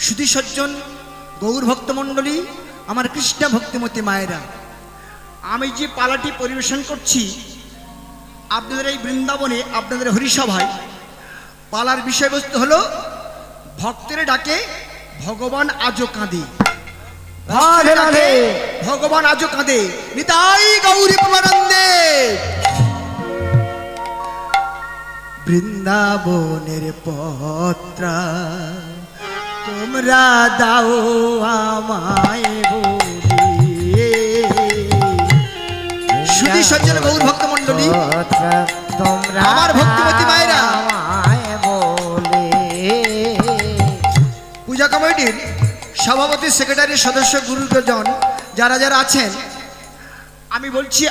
সুধী সজ্জন গৌর ভক্তমণ্ডলী, আমার কৃষ্ণ ভক্তিমতী মায়েরা, আমি যে পালাটি পরিবেশন করছি আপনাদের এই বৃন্দাবনে, আপনাদের হরিসভায়, পালার বিষয়বস্তু হলো ভক্তের ডাকে ভগবান আজও কাঁদে, ভগবান আজও কাঁদে। নিতাই গৌরী প্রেমানন্দে। বৃন্দাবনের পত্রা তোমরা দাও আমায় বলে। সুধী সজ্জন গৌর ভক্ত মন্ডলী, আমার ভক্তিমতী মায়েরা, পূজা কমিটির সভাপতি, সেক্রেটারি, সদস্য, গুরুজন যারা যারা আছেন, আমি বলছি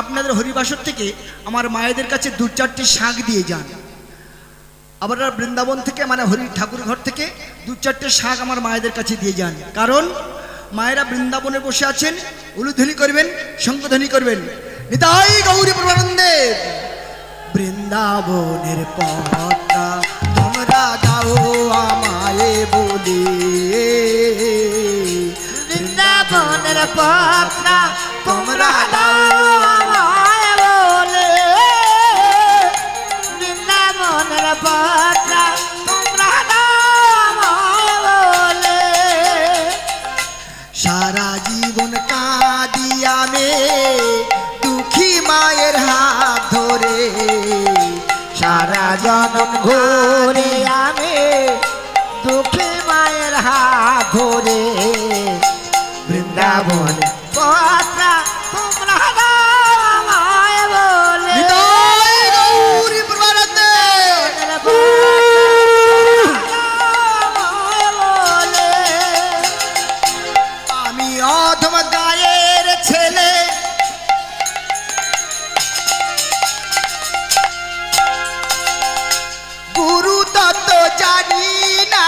আপনাদের হরিবাসর থেকে আমার মায়েদের কাছে 2-4টি শাঁখ দিয়ে যান। আবার বৃন্দাবন থেকে মানে হরি ঠাকুর ঘর থেকে 2-4টে শাঁখ আমার মায়েদের কাছে দিয়ে যান। কারণ মায়েরা বৃন্দাবনে বসে আছেন, উলুধ্বনি করবেন, শঙ্খধ্বনি করবেন। নিতাই গৌরী প্রেমানন্দে। বৃন্দাবনের পথটা তোমরা দাও আমায় বলে, বৃন্দাবনের পথটা তোমরা দাও আমায় বলে, বৃন্দাবনের পথটা তোমরা দাও আমায় বলে। সারা জীবন কাঁদি আমি দুঃখী মায়ের হাত ধরে, সারা জনম ঘুরে আমি দুঃখী মায়ের হাত ধরে। বৃন্দাবন পথটা তোমরা দাও আমায় বলে, নিতাই গৌরী প্রেমানন্দে। আমি অধম গায়ের ছেলে, গুরু তত্ত্ব জানি না,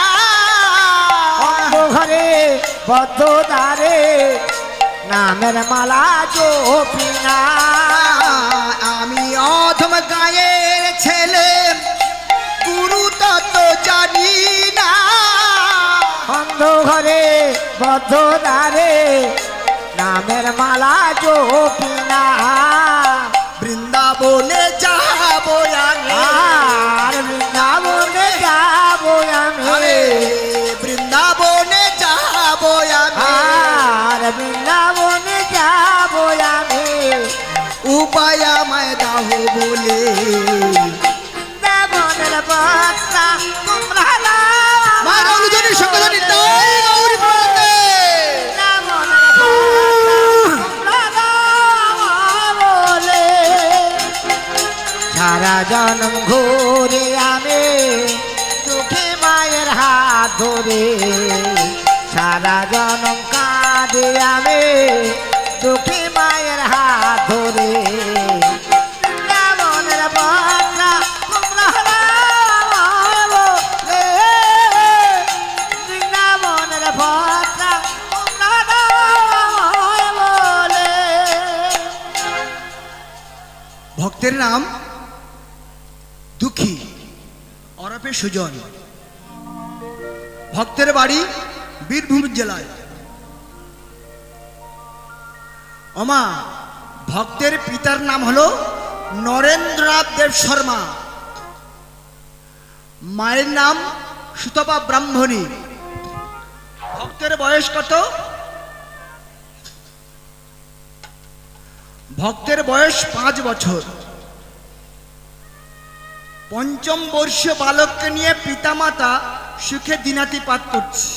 ঘরে বদ্ধ দ্বারে নামের মালা জপি না। আমি অধম গায়ের ছেলে, গুরু তত্ত্ব জানি না, অন্ধ ঘরে বদ্ধ দ্বারে নামের মালা জপি না। বৃন্দাবনে যাবো আমি, আর বৃন্দাবনে যাবো আমি, বৃন্দাবনে যাবো আমি, আর বৃন্দাবনে যাবো আমি। উপায় আমায় দাও বলে। বৃন্দাবনের পথটা তোমরা দাও মা গৌরী শঙ্করধ্বনি, নিতাই গৌরী প্রেমানন্দে। বৃন্দাবনের পথটা তোমরা দাও বলে। সারা জনম ঘুরে আমি দুঃখী মায়ের হাত ধরে, সারা জনম কাঁদে আমি দুঃখী মায়ের হাত ধরে। বৃন্দাবনের পথটা তোমরা দাও বলে, বৃন্দাবনের পথটা তোমরা দাও বলে। ভক্তের নাম দুঃখী ওরফে সুজন। ভক্তের বাড়ি বীরভূম জেলায়। ওমা, ভক্তের পিতার নাম হলো নরেন্দ্রনাথ দেব শর্মা, মায়ের নাম সুতপা ব্রাহ্মণী। ভক্তের বয়স কত? ভক্তের বয়স 5 বছর। পঞ্চম বর্ষীয় বালককে নিয়ে পিতামাতা সুখে দিনাতিপাত করছে।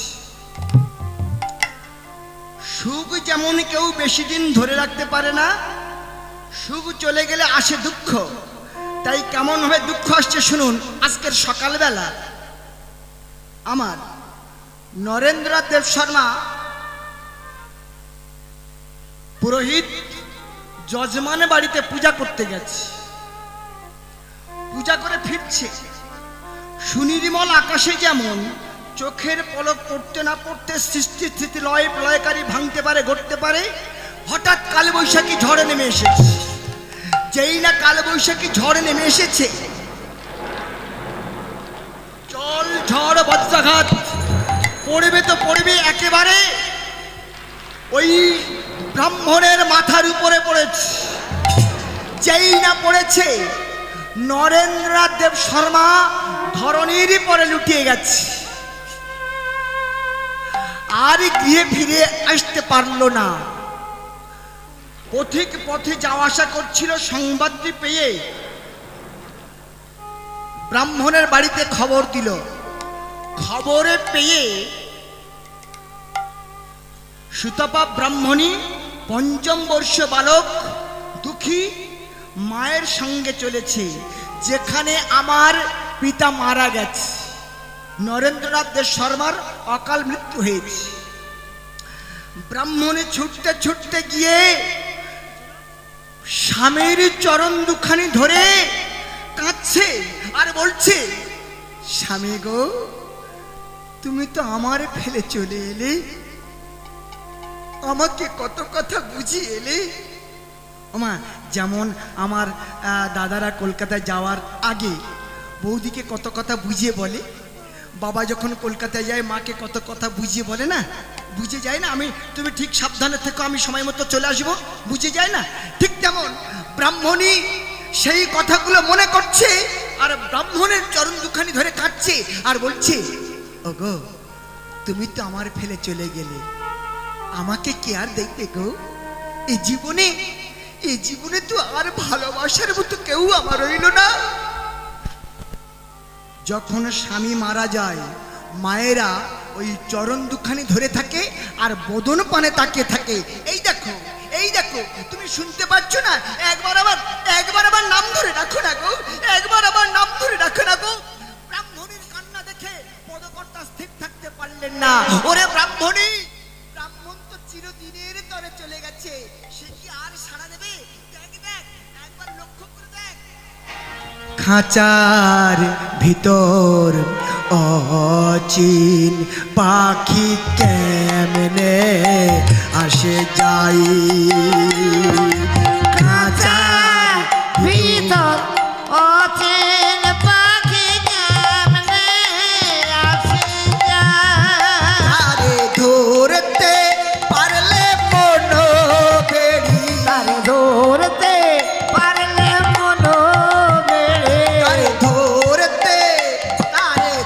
সুখ যেমন কেউ বেশি দিন ধরে রাখতে পারে না, সুখ চলে গেলে আসে দুঃখ। তাই কেমন ভাবে দুঃখ আসছে শুনুন। আজকের সকালবেলা আমার নরেন্দ্রনাথ দেব শর্মা পুরোহিত যজমান বাড়িতে পূজা করতে গেছে। পূজা করে ফিরছে, সুনির্মল আকাশে যেমন চোখের পলক পড়তে না পড়তে সৃষ্টি স্থিতি লয় প্রলয়কারী ভাঙতে পারে, ঘটতে পারে, হঠাৎ কালবৈশাখী ঝড়ে নেমে এসেছে। যেই না কালবৈশাখী ঝড়ে নেমে এসেছে, জল ঝড় বজ্রাঘাত পড়বে তো পড়বে একেবারে ওই ব্রাহ্মণের মাথার উপরে পড়েছে। যেই না পড়েছে নরেন্দ্রনাথ দেব শর্মা ধরনীরই পরে লুটিয়ে গেছে, আর গিয়ে ফিরে আসতে পারল না। পথিক পথে যাওয়া আসা করছিল, সংবাদটি পেয়ে ব্রাহ্মণের বাড়িতে খবর দিল। খবরে পেয়ে সুতপা ব্রাহ্মণী পঞ্চম বর্ষ বালক দুঃখী মায়ের সঙ্গে চলেছে, যেখানে আমার পিতা মারা গেছে, নরেন্দ্রনাথ দেব শর্মার অকাল মৃত্যু হয়েছে। ব্রাহ্মণী ছুটতে ছুটতে গিয়ে স্বামীর চরণ দুখানি ধরে কাঁদছে আর বলছে, স্বামী গো, তুমি তো আমার ফেলে চলে এলে, আমাকে কত কথা বুঝিয়ে এলে। ওমা, যেমন আমার দাদারা কলকাতায় যাওয়ার আগে বৌদিকে কত কথা বুঝিয়ে বলে, বাবা যখন কলকাতায় যায় মাকে কত কথা বুঝিয়ে বলে না, বুঝে যায় না, তুমি ঠিক সাবধানে থেকো, আমি সময় মতো চলে আসবো, বুঝে যায় না। ঠিক তেমন ব্রাহ্মণী সেই কথাগুলো মনে করছে আর ব্রাহ্মণের চরণ দুখানি ধরে কাঁদছে আর বলছে, ওগো, তুমি তো আমার ফেলে চলে গেলে, আমাকে কে আর দেখবে গো? এই জীবনে তো আর ভালোবাসার মতো কেউ আমার রইল না। যখন স্বামী মারা যায় মায়েরা ওই চরণ দুখানি ধরে থাকে আর বদন পানে তাকিয়ে থাকে। এই দেখো, এই দেখো, তুমি শুনতে পাচ্ছ না? একবার আবার নাম ধরে রাখো না গো, একবার আবার নাম ধরে রাখো না গো। ব্রাহ্মণীর কান্না দেখে পদকর্তা স্থির থাকতে পারলেন না। ওরে ব্রাহ্মণী, ব্রাহ্মণ তো চিরদিনের তরে চলে গেছে, সে কি আর সাড়া দেবে? দেখ দেখ, একবার লক্ষ্য করে দেখ। খাঁচার ভিতর অচিন পাখি কেমনে আসে যাই, খাঁচার ভিতর অচেন পাখি কেমনে আসে যায়, আরে ধরতে পারলে মনো বেড়ি, তারে ধরতে পারলে মনো বেড়ে, তারে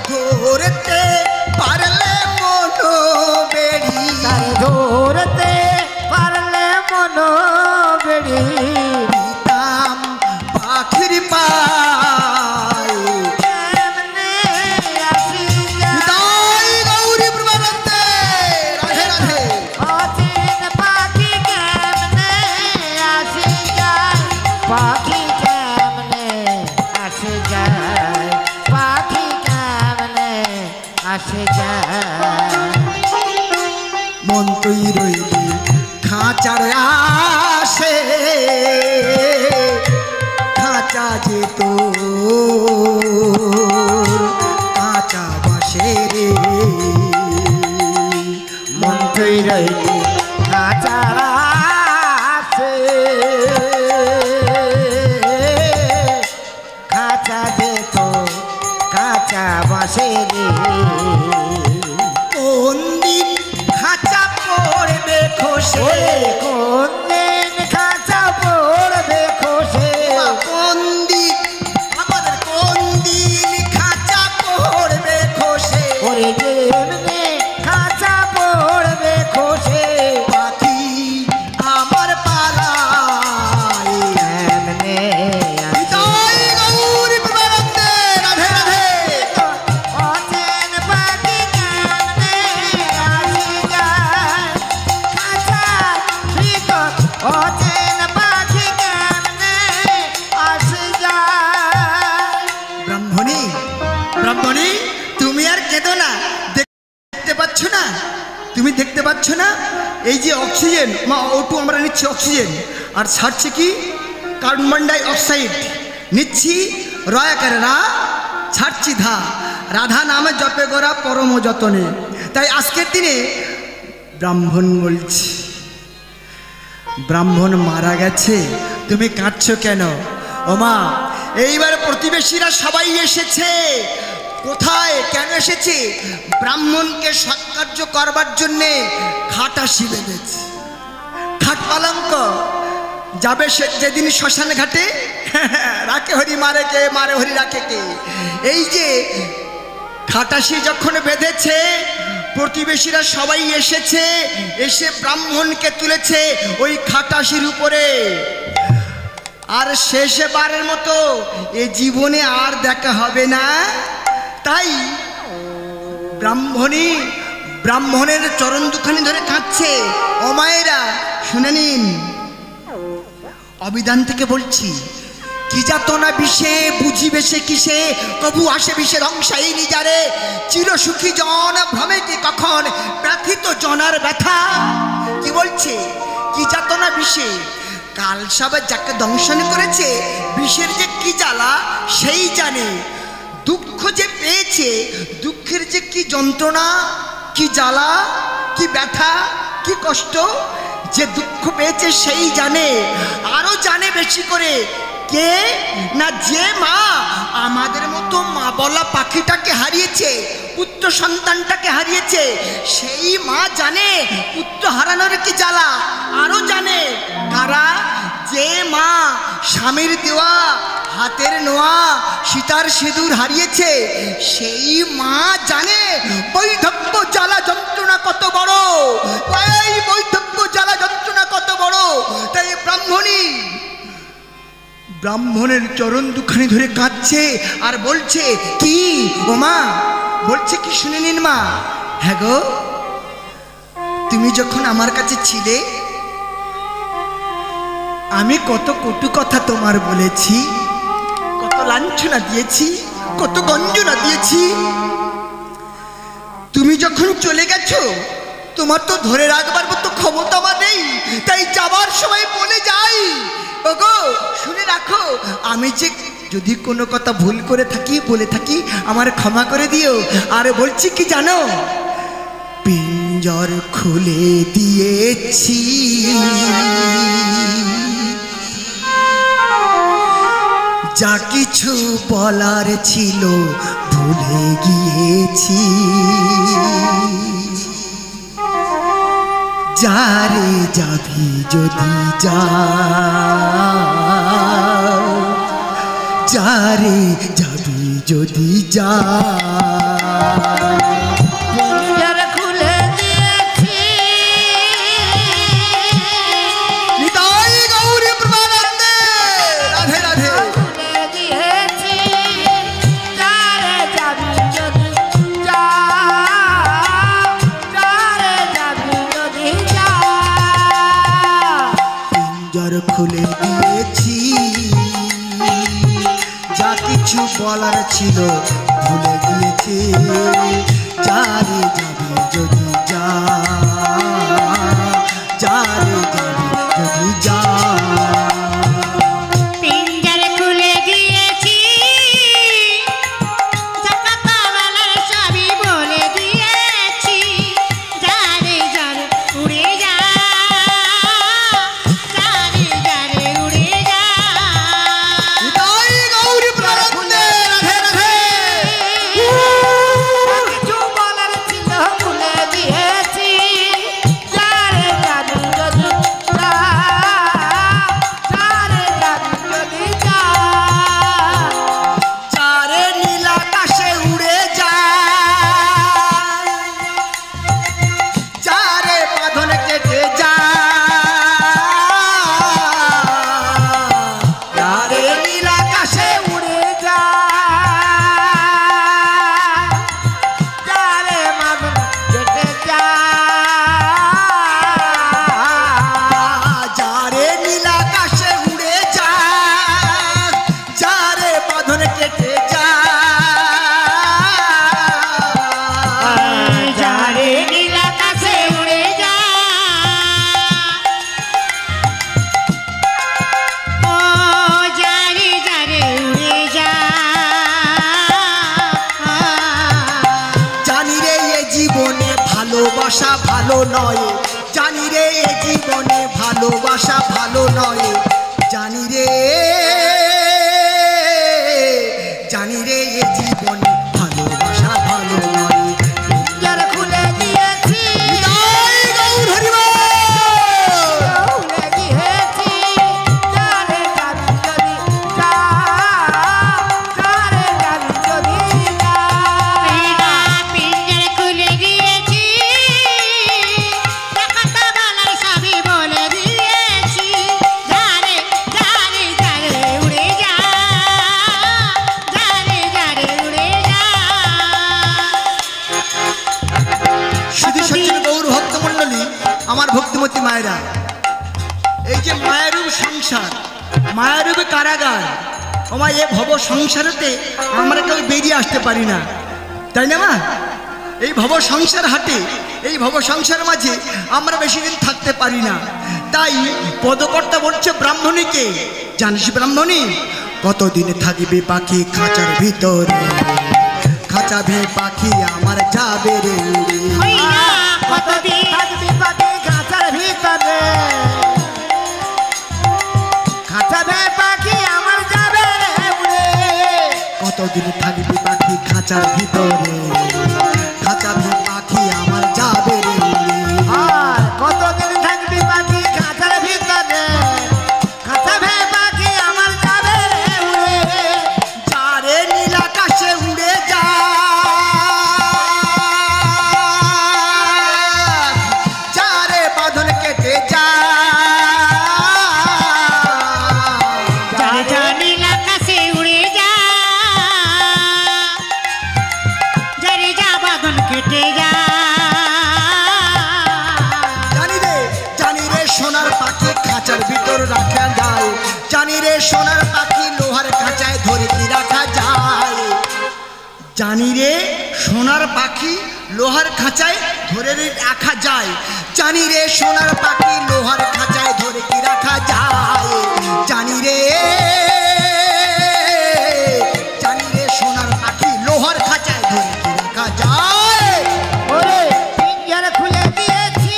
ধরতে পারলে মনো বেড়ি, তারে ধরতে পারলে মনো বেড়ে, পিতাম পাখির পায়। কেমনে আসি যায়, জয় গৌরী প্রমানন্দে, রাধে রাধে। অচেন পাখি কেমনে আসি যায়, পাখি কেমনে আসে যায়, পাখি কেমনে আসে যায়, মন তুই রইলি খাঁচার আসে, খাঁচা যে তোর কাঁচা বাসে রে, মন তুই রইলি খাঁচার আসে, খাঁচা যেত কাঁচা বাসে রে, কোন দিন খাঁচা পড়বে খসে, ওরে কোন দিন খাঁচা পড়বে খসে, কোন দিন আমাদের কোন দিন খাঁচা পড়বে খসে, ওরে যেমনি খাঁচা পড়বে খসে, পাখি আমার পালায়। কেমনে আসে জয় গৌরী প্রমানন্দে, রাধে রাধে। অচেন পাখি কেমনে আসে যায়, খাঁচার ভিতর অচেন পাখি কেমনে আসে যায়। ব্রাহ্মণী, ব্রাহ্মণী, তুমি আর কেঁদো না, দেখতে পাচ্ছ না? তুমি দেখতে পাচ্ছ না? এই যে অক্সিজেন, মা ওটু আমরা নিচ্ছি অক্সিজেন, আর ছাড়ছে কি কার্বন ডাই অক্সাইড, নিচ্ছি রয়াকারে রা, ছাড়ছি ধা, রাধা নামে জপে গোরা পরম যতনে। তাই আজকের দিনে ব্রাহ্মণ বলছি, ব্রাহ্মণ মারা গেছে, তুমি কাঁদছো কেন? ও মা, এইবার প্রতিবেশীরা সবাই এসেছে, কোথায় কেন এসেছে? ব্রাহ্মণকে সৎকার্য করবার জন্যে খাটাশি বেঁধেছে, খাট পালঙ্ক। যাবে সে যেদিন শ্মশান ঘাটে, রাখে হরি মারে কে, মারে হরি রাখে কে। এই যে খাটাশি যখন বেঁধেছে, প্রতিবেশীরা সবাই এসেছে, এসে ব্রাহ্মণকে তুলেছে ওই খাটাশির উপরে। আর শেষে বারের মতো এ জীবনে আর দেখা হবে না। তাই ব্রাহ্মণের চরণ দুখানি ধরে কাঁদছে। ও মায়েরা শুনে নিন, অবিধান থেকে বলছি, কি যাতনা বিষে বুঝিবে সে কিসে, কবু আসে বিষের অংশাই নিজারে। চিরসুখী জন ভ্রমে কি কখন, ব্যথিত জনার ব্যথা। কি বলছে? কি যাতনা বিষে, কাল সব যাকে দংশন করেছে, বিষের যে কি জ্বালা সেই জানে। দুঃখ যে পেয়েছে, দুঃখের যে কি যন্ত্রণা, কি জ্বালা, কি ব্যথা, কি কষ্ট, যে দুঃখ পেয়েছে সেই জানে। আরো জানে বেশি করে কে না, যে মা আমাদের মতো মা বলা পাখিটাকে হারিয়েছে, পুত্র সন্তানটাকে হারিয়েছে, সেই মা জানে পুত্র হারানোর কি জ্বালা। আরো জানে কারা? যে মা স্বামীর দেওয়া হাতের নোয়া সীতার সিঁদুর হারিয়েছে, সেই মা জানে বৈধব্য জ্বালা যন্ত্রণা কত বড়। এই বৈধব্য জ্বালা যন্ত্রণা কত বড়। তাই ব্রাহ্মণের চরণ দুখানি ধরে কাঁদছে আর বলছে কি, ও মা বলছে কি শুনে নিন মা। হ্যাঁ গো, তুমি যখন আমার কাছে ছিলে, আমি কত কটু কথা তোমার বলেছি, কত লাঞ্ছনা দিয়েছি, কত গঞ্জনা দিয়েছি। তুমি যখন চলে গেছো, তোমার তো ধরে রাখবার মতো ক্ষমতা আমার নেই। তাই যাবার সময় বলে যাই, ওগো শুনে রাখো, আমি যে যদি কোনো কথা ভুল করে থাকি, বলে থাকি, আমার ক্ষমা করে দিও। আর বলছি কি জানো, পিঞ্জর খুলে দিয়েছি, যা কিছু বলার ছিল ভুলে গিয়েছি। যারে যাবি যদি যা, যারে যাবি যদি যা। খুলে দিয়েছি, যা কিছু বলার ছিল ভুলে গিয়েছি। যারে যাবি যদি যা, যারে যাবি যদি যা। ভালোবাসা ভালো নয়, জানি রে এ জীবনে ভালোবাসা ভালো নয়। জানি রে, জানি রে এ জীবনে ভালো ভক্তিমতী মায়েরা, এই যে মায়েরূপ সংসার, মায়েরূপ কারাগার, ওমা এ ভব সংসারেতে আমরা কেউ বেরিয়ে আসতে পারি না, তাই না মা? এই ভব সংসার হাটে, এই ভব সংসার মাঝে আমরা বেশি দিন থাকতে পারি না। তাই পদকর্তা বলছে ব্রাহ্মণীকে, জানিস ব্রাহ্মণী, কতদিনে থাকবে পাখি খাঁচার ভিতরে, খাঁচা ভে পাখি আমার যাবে রে উড়ে। কতদিন থাকবি পাখি খাঁচার ভিতরে, খাঁচা ভে পাখি আমার যাবে রে উড়ে। কতদিন থাকবি পাখি খাঁচার ভিতরে, খাঁচা ভে পাখি আমার যাবে রে উড়ে। আর কতদিন থাকবি পাখি খাঁচার ভিতরে, খাঁচা ভে পাখি আমার যাবে রে উড়ে। যারে নীল আকাশে উড়ে যা, যারে বাঁধন কেটে যা, যা নীল আকাশে উড়ে যা, যারে যা বাঁধন কেটে যা। জানি রে সোনার পাখি খাঁচার ভিতর রাখা যায়, জানি রে সোনার পাখি লোহার খাঁচায় ধরে কি রাখা যায়। জানি রে সোনার পাখি লোহার খাঁচায় ধরে রাখা যায়, জানি রে সোনার পাখি লোহার খাঁচায় ধরে কি রাখা যায়। জানি রে, জানি রে সোনার পাখি লোহার খাঁচায় ধরে কি রাখা যায়। ওরে পিঞ্জর খুলে দিয়েছি,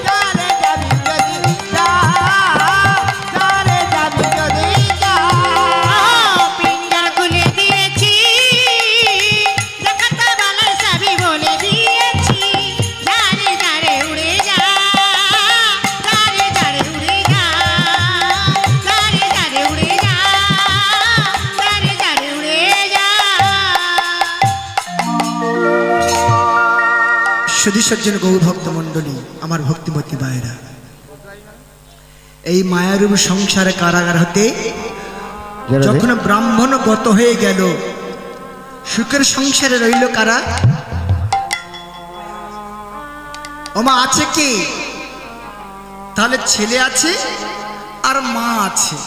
যারে যাবি যদি যা, যারে যাবি যদি যা। পিঞ্জর খুলে দিয়েছি, দেখাতে বালার চাবি বলে দিয়েছি। যারে যারে উড়ে যা, যারে যারে উড়ে যা, যারে যারে উড়ে যা, যারে যারে উড়ে যা। সুধী সজ্জন গৌর ভক্ত মণ্ডলী, আমার ভক্তিমতী মায়েরা, এই মায়ারূপ সংসারে কারাগার হতে যখন ব্রাহ্মণ গত হয়ে গেল, সুখের সংসারে রইল কারা? ওমা আছে কি? তাহলে ছেলে আছে আর মা আছে।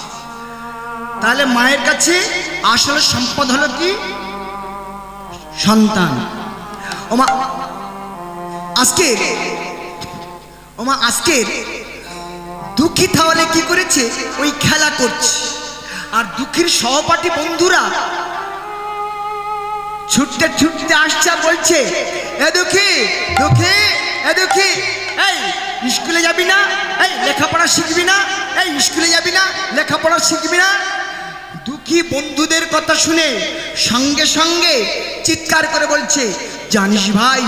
তাহলে মায়ের কাছে আসলে সম্পদ হলো কি? সন্তান। ওমা আজকের, ওমা আজকের দুঃখী তাহলে কি করেছে? ওই খেলা করছে। আর দুঃখীর সহপাঠী বন্ধুরা ছুটতে ছুটতে আসছে আর বলছে, এ দুঃখী, দুঃখী, এ দুঃখী, এই স্কুলে যাবি না? এই লেখাপড়া শিখবি না? এই স্কুলে যাবি না? লেখাপড়া শিখবি না? দুঃখী বন্ধুদের কথা শুনে সঙ্গে সঙ্গে চিৎকার করে বলছে, জানিস ভাই,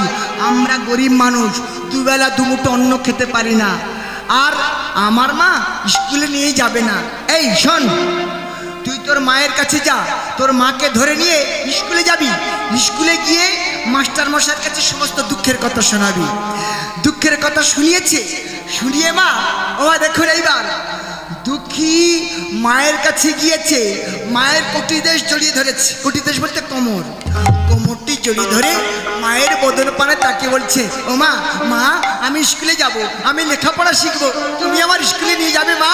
আমরা গরিব মানুষ, দুবেলা দুমুঠো অন্ন খেতে পারি না, আর আমার মা স্কুলে নিয়ে যাবে না। এই শোন, তুই তোর মায়ের কাছে যা, তোর মাকে ধরে নিয়ে স্কুলে যাবি, স্কুলে গিয়ে মাস্টার মশাইয়ের কাছে সমস্ত দুঃখের কথা শোনাবি। দুঃখের কথা শুনিয়েছে, শুনিয়ে মা, ও দেখুন এইবার দুঃখী মায়ের কাছে গিয়েছে, মায়ের কটিদেশ জড়িয়ে ধরেছে। কটিদেশ বলতে কোমর, কোমরটি জড়িয়ে ধরে মায়ের বদন পানে তাকে বলছে, ও মা, মা আমি স্কুলে যাব, আমি লেখাপড়া শিখবো, তুমি আমার স্কুলে নিয়ে যাবে মা?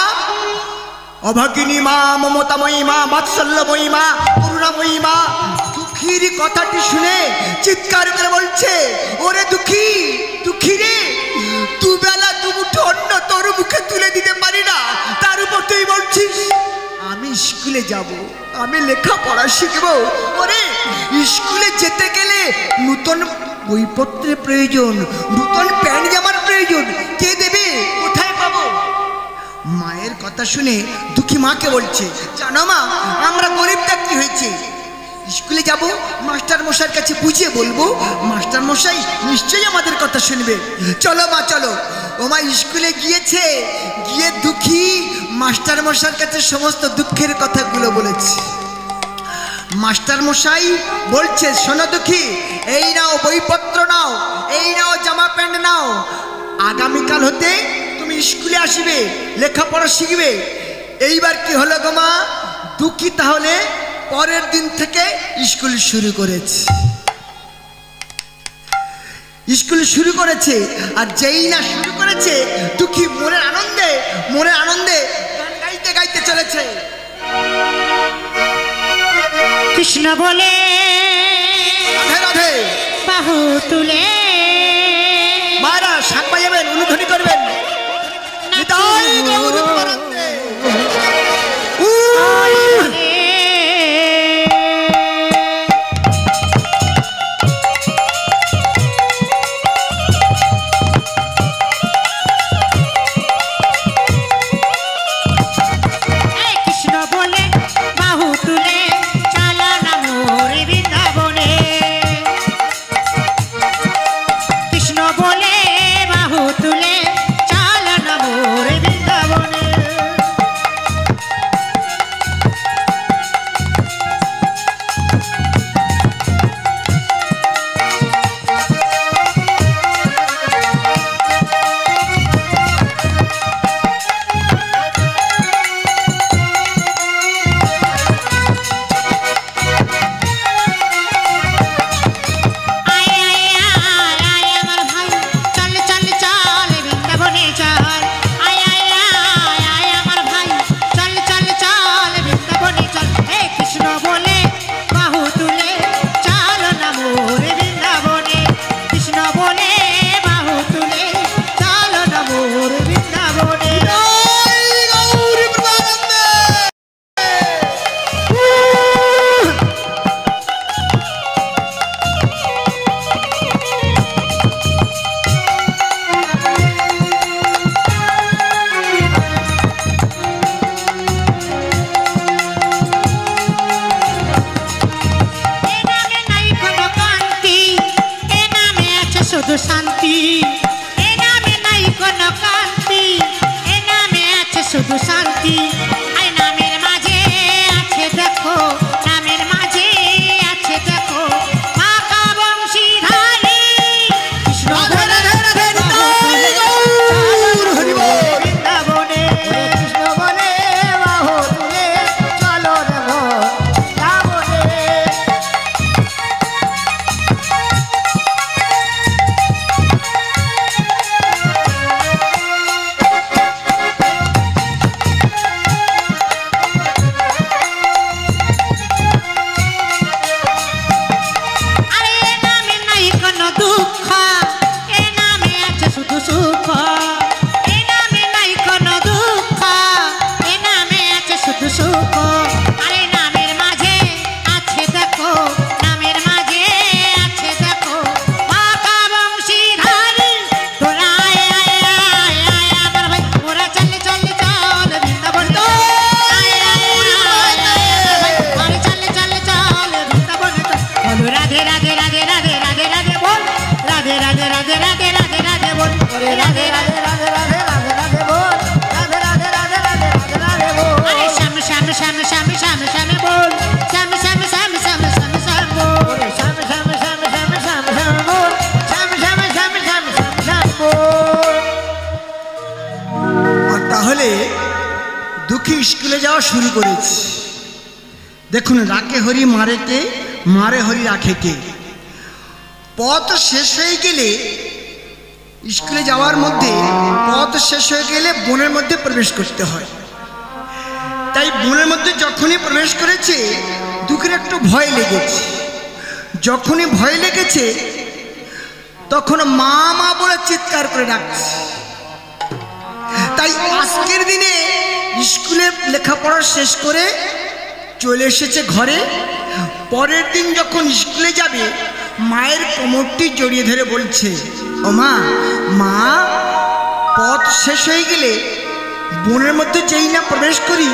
অভাগিনী মা, মমতাময়ী মা, বাৎসল্যময়ী মা, করুণাময়ী মা দুঃখীর কথাটি শুনে চিৎকার করে বলছে, ওরে দুঃখী, দুঃখী রে, দুবেলা দুমুঠো অন্ন তোর মুখে তুলে দিতে পারি না, তার উপর তুই বলছিস আমি স্কুলে যাব, আমি লেখাপড়া শিখবো। ওরে স্কুলে যেতে গেলে নূতন বইপত্রের প্রয়োজন, নূতন প্যান্ট জামার প্রয়োজন, কে দেবে, কোথায় পাবো? মায়ের কথা শুনে দুঃখী মাকে বলছে, জানো মা, আমরা গরিব ব্যক্তি হয়েছে, স্কুলে যাব, মাস্টার মশাইয়ের কাছে বুঝিয়ে বলবো, মাস্টার মশাই নিশ্চয়ই আমাদের কথা শুনবে, চলো মা চলো। ও মা স্কুলে গিয়েছে, গিয়ে দুঃখী মাস্টার মশাইয়ের কাছে সমস্ত দুঃখের কথাগুলো বলেছে। মাস্টার মশাই বলছে, শোনো দুঃখী, এই নাও বইপত্র নাও, এই নাও জামা প্যান্ট নাও, আগামীকাল হতে তুমি স্কুলে আসবে, লেখাপড়া শিখবে। এইবার কি হলো গো মা? দুঃখী তাহলে পরের দিন থেকে স্কুল শুরু করেছে। স্কুল শুরু করেছে, আর যেই না শুরু করেছে দুঃখী মনের আনন্দে গান গাইতে গাইতে চলেছে। কৃষ্ণ বলে রাধে রাধে। বাহু তুলে মারা শাক বাজাবেন, অনুধ্বনি করবেন। নিতাই গৌর প্রেমানন্দে। কৃষ্ণ বলে বাহু তুলে চলো না মোর বৃন্দাবনে। কৃষ্ণ বলে বাহু তুলে চলো না মোর বৃন্দাবনে। শুধু শান্তি এ নামে নাই কোনো কান্তি, এ নামে আছে শুধু শান্তি। আই নামের মাঝে আছে দেখো, নামের মাঝে আছে দেখো মাকা বংশীধারী কৃষ্ণ বৃন্দাবনে। কৃষ্ণ বলে বাহু তুলে চলো রে বৃন্দাবনে। আরে এ নামে নাই কোনো দুঃখ, এ নামে আছে শুধু সুখ। এ নামে নাই কোনো দুঃখ, এ নামে আছে শুধু সুখ। আরে নামের মাঝে আছে দেখো, নামের মাঝে আছে দেখো মাকা বংশীধারী। তোরা আয় আয় আয় আয় আমার ভাই, ওরা চলে চলে চল বৃন্দাবন। আয় আয় আয় আয় আমার ভাই, আরে চলে চলে চল বৃন্দাবন। বলো রাধে রাধে রাধে রাধে রাধে রাধে বল, রাধে রাধে রাধে রাধে রাধে রাধে বল, রাধে রাধে রাধে রাধে রাধে রাধে বল, রাধে রাধে রাধে রাধে রাধে রাধে বল। আরে শ্যাম শ্যাম শ্যাম শ্যাম শ্যাম শ্যাম বল, শ্যাম শ্যাম শ্যাম শ্যাম শ্যাম শ্যাম বল। শ্যাম শ্যাম শ্যাম শ্যাম শ্যাম শ্যাম বল, শ্যাম শ্যাম শ্যাম শ্যাম শ্যাম শ্যাম বল। আর তাহলে দুঃখী স্কুলে যাওয়া শুরু করেছে। দেখুন, রাখে হরি মারে কে, মারে হরি রাখে কে। পথ শেষ হয়ে গেলে স্কুলে যাওয়ার মধ্যে পথ শেষ হয়ে গেলে বনের মধ্যে প্রবেশ করতে হয়। তাই বনের মধ্যে যখনই প্রবেশ করেছে দুঃখের একটু ভয় লেগেছে। যখনই ভয় লেগেছে তখন মা মা বলে চিৎকার করে ডাকছে। তাই আজকের দিনে স্কুলে লেখাপড়া শেষ করে চলে এসেছে ঘরে। পরের দিন যখন স্কুলে যাবে মায়ের কোমরটি জড়িয়ে ধরে বলছে, ও মা, মা পথ শেষ হয়ে গেলে বনের মধ্যে যেই না প্রবেশ করি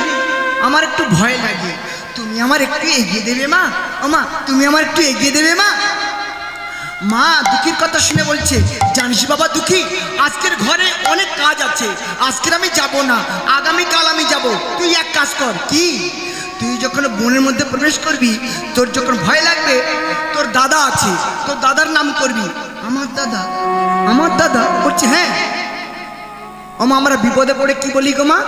আমার একটু ভয় লাগে, তুমি আমার একটু এগিয়ে দেবে মা? ও মা, তুমি আমার একটু এগিয়ে দেবে মা? মা দুঃখীর কথা শুনে বলছে, জানিস বাবা দুঃখী, আজকের ঘরে অনেক কাজ আছে, আজকের আমি যাব না, আগামীকাল আমি যাব। তুই এক কাজ কর। কি? তুই যখন বনের মধ্যে প্রবেশ করবি, তোর যখন ভয় লাগবে, তোর দাদা আছে, তোর দাদার নাম করবি। আমার দাদা? আমার দাদা? বলছে হ্যাঁ। ও মা, আমরা বিপদে পড়ে কি বলি গো মা?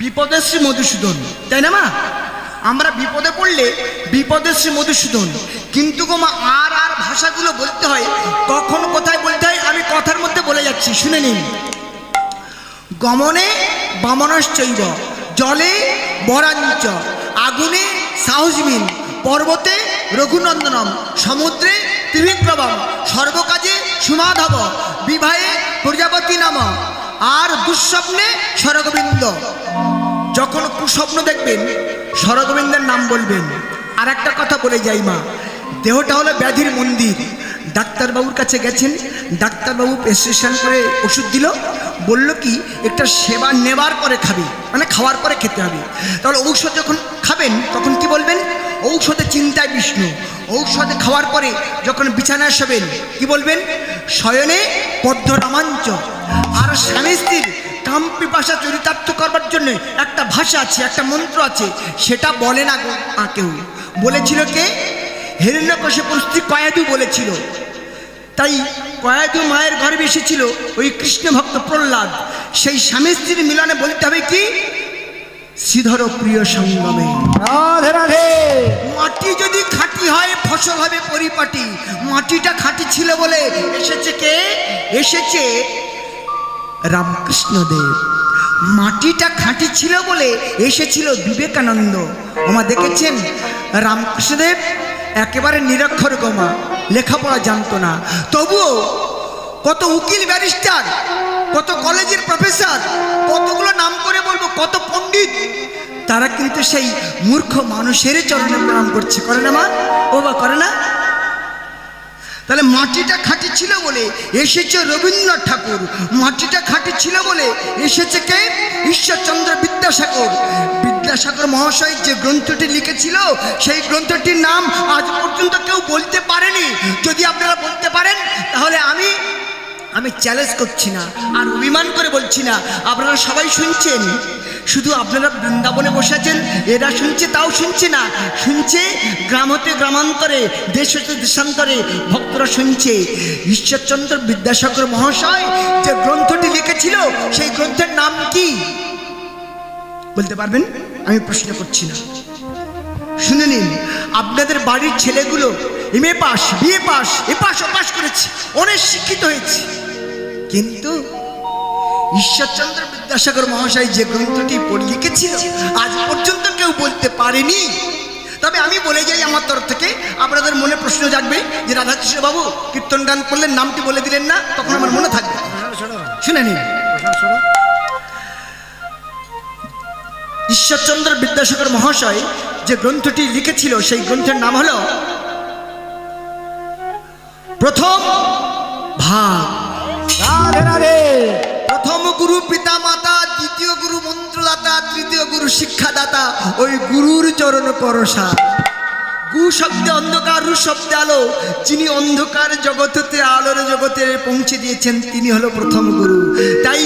বিপদে শ্রী মধুসূদন, তাই না মা? আমরা বিপদে পড়লে বিপদের শ্রী মধুসূদন, কিন্তু গো মা আর আর ভাষাগুলো বলতে হয়, কখন কোথায় বলতে হয় আমি কথার মধ্যে বলে যাচ্ছি, শুনে নিন। গমনে বামনশ্চৈব, জলে বরাঞ্চ, আগুনে সাহসমিন, পর্বতে রঘুনন্দনম, সমুদ্রে ত্রিবিক্রমম, সর্বকাজে সুমাধব, বিবাহে প্রজাপতি নাম, আর দুঃস্বপ্নে স্বরগোবিন্দ। যখন কুস্বপ্ন দেখবেন স্বরগোবিন্দের নাম বলবেন। আর একটা কথা বলে যাই মা, দেহটা হলো ব্যাধির মন্দির। ডাক্তারবাবুর কাছে গেছেন, ডাক্তারবাবু প্রেসক্রিপশন করে ওষুধ দিল, বলল কি একটা সেবা নেবার পরে খাবে, মানে খাওয়ার পরে খেতে হবে। তাহলে ঔষধ যখন খাবেন তখন কি বলবেন? ঔষধে চিন্তায় বিষ্ণু। ঔষধে খাওয়ার পরে যখন বিছানায় শোবেন কি বলবেন? শয়নে পদ্ম রামাঞ্চ। আর স্বামী স্ত্রীর কাম পিপাসা চরিতার্থ করবার জন্য একটা ভাষা আছে, একটা মন্ত্র আছে, সেটা বলে না গো কেউ। বলেছিল কে? হিরণ্যকশিপুর স্ত্রী কয়াদু বলেছিল। তাই কয়াদু মায়ের গর্ভে এসেছিল ওই কৃষ্ণ ভক্ত প্রহ্লাদ। সেই স্বামী স্ত্রীর মিলনে বলতে হবে কি? শ্রীধর প্রিয় সঙ্গমে। রাধে রাধে। মাটি যদি খাঁটি হয় ফসল হবে পরিপাটি। মাটিটা খাঁটি ছিল বলে এসেছে কে? এসেছে রামকৃষ্ণ দেব। মাটিটা খাঁটি ছিল বলে এসেছিল বিবেকানন্দ। ওমা দেখেছেন রামকৃষ্ণদেব একেবারে নিরক্ষর গোমা, লেখাপড়া জানতো না, তবুও কত উকিল ব্যারিস্টার, কত কলেজের প্রফেসর, কতগুলো নাম করে বলবো, কত পণ্ডিত, তারা কিন্তু সেই মূর্খ মানুষের চরণে প্রণাম করছে। করে না মা? ও বা করে না? তাহলে মাটিটা খাঁটি ছিল বলে এসেছে রবীন্দ্রনাথ ঠাকুর। মাটিটা খাঁটি ছিল বলে এসেছে কে? ঈশ্বরচন্দ্র বিদ্যাসাগর। বিদ্যাসাগর মহাশয় যে গ্রন্থটি লিখেছিল সেই গ্রন্থটির নাম আজ পর্যন্ত কেউ বলতে পারেনি। যদি আপনারা বলতে পারেন তাহলে আমি চ্যালেঞ্জ করছি না, আর অভিমান করে বলছি না। আপনারা সবাই শুনছেন, শুধু আপনারা বৃন্দাবনে বসে আছেন, এরা শুনছে তাও শুনছে না, শুনছে গ্রাম হতে গ্রামান্তরে, দেশ হতে দেশান্তরে ভক্তরা শুনছে। ঈশ্বরচন্দ্র বিদ্যাসাগর মহাশয় যে গ্রন্থটি লিখেছিল সেই গ্রন্থের নাম কি বলতে পারবেন? আমি প্রশ্ন করছি না, শুনে নিন। আপনাদের বাড়ির ছেলেগুলো এমএ পাস, বিএ পাস, এ পাস ও পাস করেছে, অনেক শিক্ষিত হয়েছে, কিন্তু ঈশ্বরচন্দ্র বিদ্যাসাগর মহাশয় যে গ্রন্থটি লিখেছিল আজ পর্যন্ত কেউ বলতে পারেনি। তবে আমি বলে যাই আমার তরফ থেকে, আপনাদের মনে প্রশ্ন জাগবে যে রাধাকৃষ্ণ বাবু কীর্তন গান করলেন, নামটি বলে দিলেন না, তখন আমার মনে থাকবে। শুনে নিন, ঈশ্বরচন্দ্র বিদ্যাসাগর মহাশয় যে গ্রন্থটি লিখেছিল সেই গ্রন্থের নাম হলো প্রথম ভাগ। রাধে রাধে। প্রথম গুরু পিতা মাতা, দ্বিতীয় গুরু মন্ত্রদাতা, তৃতীয় গুরু শিক্ষাদাতা, ওই গুরুর চরণ পরশা। গু শব্দে অন্ধকার, রু শব্দে আলো। যিনি অন্ধকার জগতেতে আলোর জগতে পৌঁছে দিয়েছেন তিনি হলো প্রথম গুরু। তাই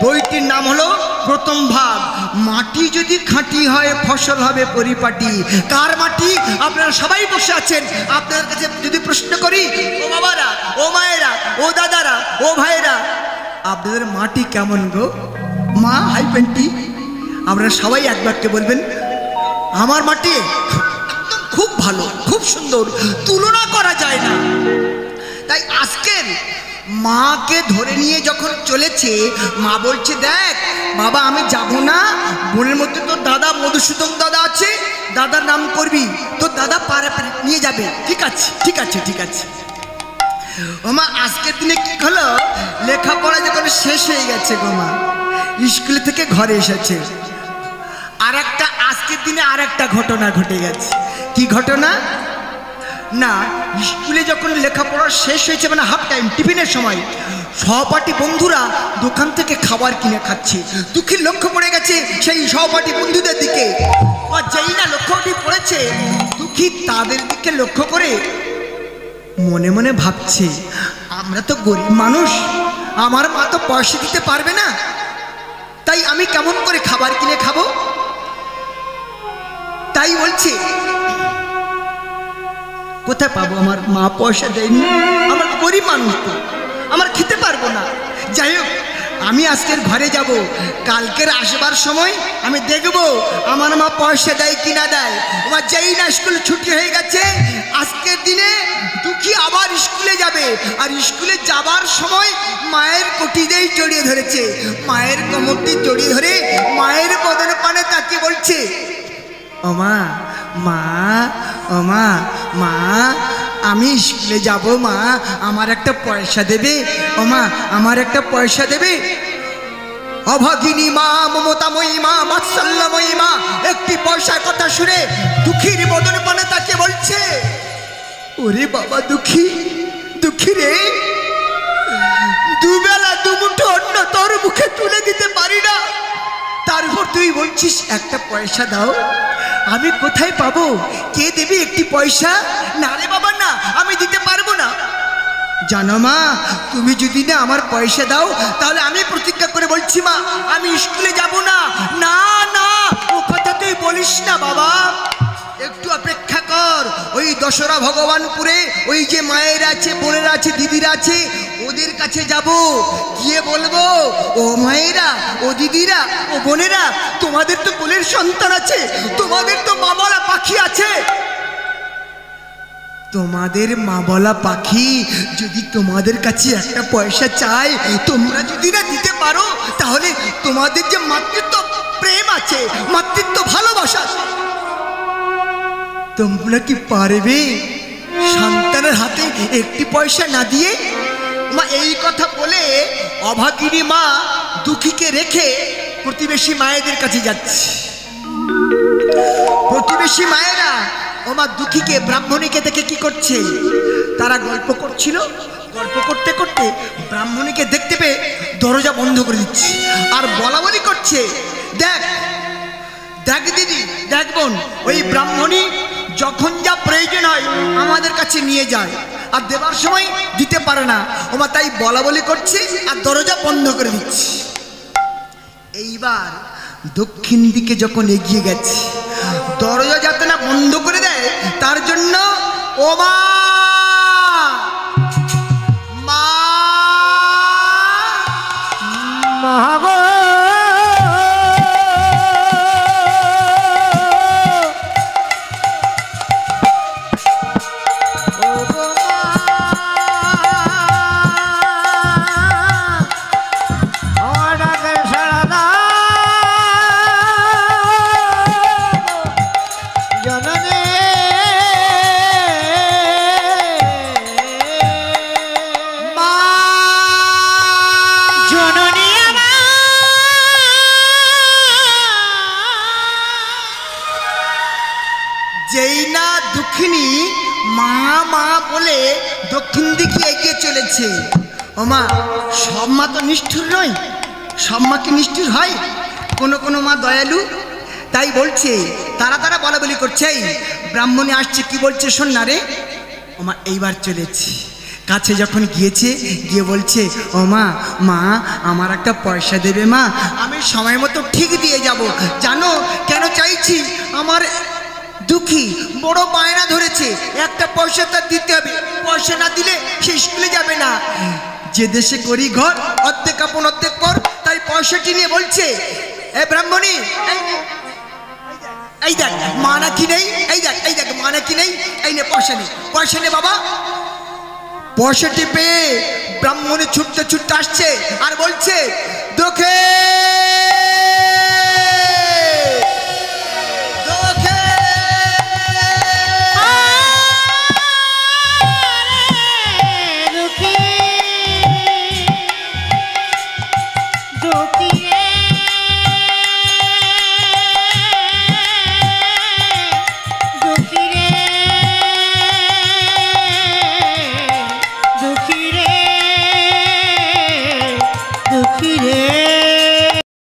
বইটির নাম হলো প্রথম ভাগ। মাটি যদি খাঁটি হয় ফসল হবে পরিপাটি। কার মাটি? আপনারা সবাই বসে আছেন, আপনাদের কাছে যদি প্রশ্ন করি, ও বাবারা, ও মায়েরা, ও দাদারা, ও ভাইয়েরা, আপনাদের মাটি কেমন গো? মা হাইপেন্টি, আপনারা সবাই এক বাক্যে বলবেন আমার মাটি একদম খুব ভালো, খুব সুন্দর, তুলনা করা যায় না। তাই আজকের মাকে ধরে নিয়ে যখন চলেছে, মা বলছে দেখ বাবা আমি যাব না, বোনের মধ্যে তোর দাদা মধুসূদন দাদা আছে, দাদার নাম করবি, তোর দাদা পারে নিয়ে যাবে। ঠিক আছে, ঠিক আছে, ঠিক আছে। ওমা আজকের দিনে কি হলো, লেখাপড়া যখন শেষ হয়ে গেছে গো মা, স্কুল থেকে ঘরে এসেছে, আর একটা আজকের দিনে আর একটা ঘটনা ঘটে গেছে। কি ঘটনা? না, স্কুলে যখন লেখাপড়া শেষ হয়েছে, মানে হাফ টাইম টিফিনের সময়, সহপাঠী বন্ধুরা দোকান থেকে খাবার কিনে খাচ্ছে। দুঃখীর লক্ষ্য পড়ে গেছে সেই সহপাঠী বন্ধুদের দিকে। যেই না লক্ষ্যটি পড়েছে, দুঃখী তাদের দিকে লক্ষ্য করে মনে মনে ভাবছে আমরা তো গরিব মানুষ, আমার মা তো পয়সা দিতে পারবে না, তাই আমি কেমন করে খাবার কিনে খাবো? তাই বলছে কোথায় পাবো, আমার মা পয়সা দেয়নি, আমার গরিব মানুষ তো, আমার খেতে পারবো না। যাই হোক আমি আজকের ঘরে যাব, কালকের আসবার সময় আমি দেখব আমার মা পয়সা দেয় কিনা দেয়। আমার যেই না স্কুল ছুটি হয়ে গেছে, আজকের দিনে দুঃখী আবার স্কুলে যাবে, আর স্কুলে যাবার সময় মায়ের কোটিতেই জড়িয়ে ধরেছে, মায়ের কোমরটি জড়িয়ে ধরে মায়ের বদন পানে তাকে বলছে, ও মা, মা, ও মা, মা, আমি স্কুলে যাব মা, আমার একটা পয়সা দেবে? ও মা, আমার একটা পয়সা দেবে? অভাগিনী মা, মমতাময়ী মা, বাৎসল্যময়ী মা একটি পয়সার কথা শুনে দুঃখীর বদন পানে তাকে বলছে, ওরে বাবা দুঃখী, দুঃখী রে, দুবেলা দুমুঠো অন্ন তোর মুখে তুলে দিতে পারি না, তারপর তুই বলছিস একটা পয়সা দাও? আমি কোথায় পাবো? কে দেবে একটি পয়সা? না রে বাবা না, আমি দিতে পারবো না। জানো মা, তুমি যদি না আমার পয়সা দাও, তাহলে আমি প্রতিজ্ঞা করে বলছি মা, আমি স্কুলে যাব না। না না, ও কথা তুই বলিস না বাবা, একটু অপেক্ষা কর। ওই দশরা ভগবানপুরে ওই যে মায়েরা আছে, বোনেরা আছে, দিদিরা আছে, ওদের কাছে যাব, গিয়ে বলবো, ও মায়েরা, ও দিদিরা, ও বোনেরা, তোমাদের তো কোলের সন্তান আছে, তোমাদের তো মা বলা পাখি আছে, তোমাদের মা বলা পাখি যদি তোমাদের কাছে একটা পয়সা চায়, তোমরা যদি না দিতে পারো, তাহলে তোমাদের যে মাতৃত্ব প্রেম আছে, মাতৃত্ব ভালোবাসা, তোমরা কি পারবে সন্তানের হাতে একটি পয়সা না দিয়ে? মা এই কথা বলে অভাগিনী মা দুঃখীকে রেখে প্রতিবেশী মায়েদের কাছে যাচ্ছে। প্রতিবেশী মায়েরা ও মা দুঃখীকে, ব্রাহ্মণীকে দেখে কি করছে, তারা গল্প করছিল। গল্প করতে করতে ব্রাহ্মণীকে দেখতে পেয়ে দরজা বন্ধ করে দিচ্ছে, আর বলা বলি করছে, দেখ দেখ দিদি, দেখ বোন, ওই ব্রাহ্মণী যখন যা প্রয়োজন হয় আমাদের কাছে নিয়ে যায়, আর দেবার সময় দিতে পারে না। ওমা তাই বলা বলি করছে আর দরজা বন্ধ করে দিচ্ছে। এইবার দক্ষিণ দিকে যখন এগিয়ে গেছে, দরজা যাতে না বন্ধ করে দেয় তার জন্য ও মা, মা, মহাগো দক্ষিণ দিকে এগিয়ে চলেছে। ওমা, সব মা তো নিষ্ঠুর নয়, সব মা কি নিষ্ঠুর হয়? কোনো কোনো মা দয়ালু, তাই বলছে, তারা তারা বলা বলি করছে, এই ব্রাহ্মণী আসছে, কি বলছে শোন না রে। ওমা এইবার চলেছে, কাছে যখন গিয়েছে, গিয়ে বলছে, ও মা, মা আমার একটা পয়সা দেবে মা? আমি সময় মতো ঠিক দিয়ে যাব। জানো কেন চাইছি? আমার দুঃখী বড় বায়না ধরেছে, একটা পয়সা তার দিতে হবে, পয়সা না দিলে সে স্কুলে যাবে না। যে দেশে করি ঘর, অর্ধেক আপন অর্ধেক পর, তাই পয়সাটি নিয়ে বলছে, এ ব্রাহ্মণী, এই দেখ মা না কি নেই, এই দেখ, এই দেখ মা না কি নেই, এই নে পয়সা নেই, পয়সা নে বাবা। পয়সাটি পেয়ে ব্রাহ্মণী ছুটতে ছুটতে আসছে আর বলছে, দুঃখী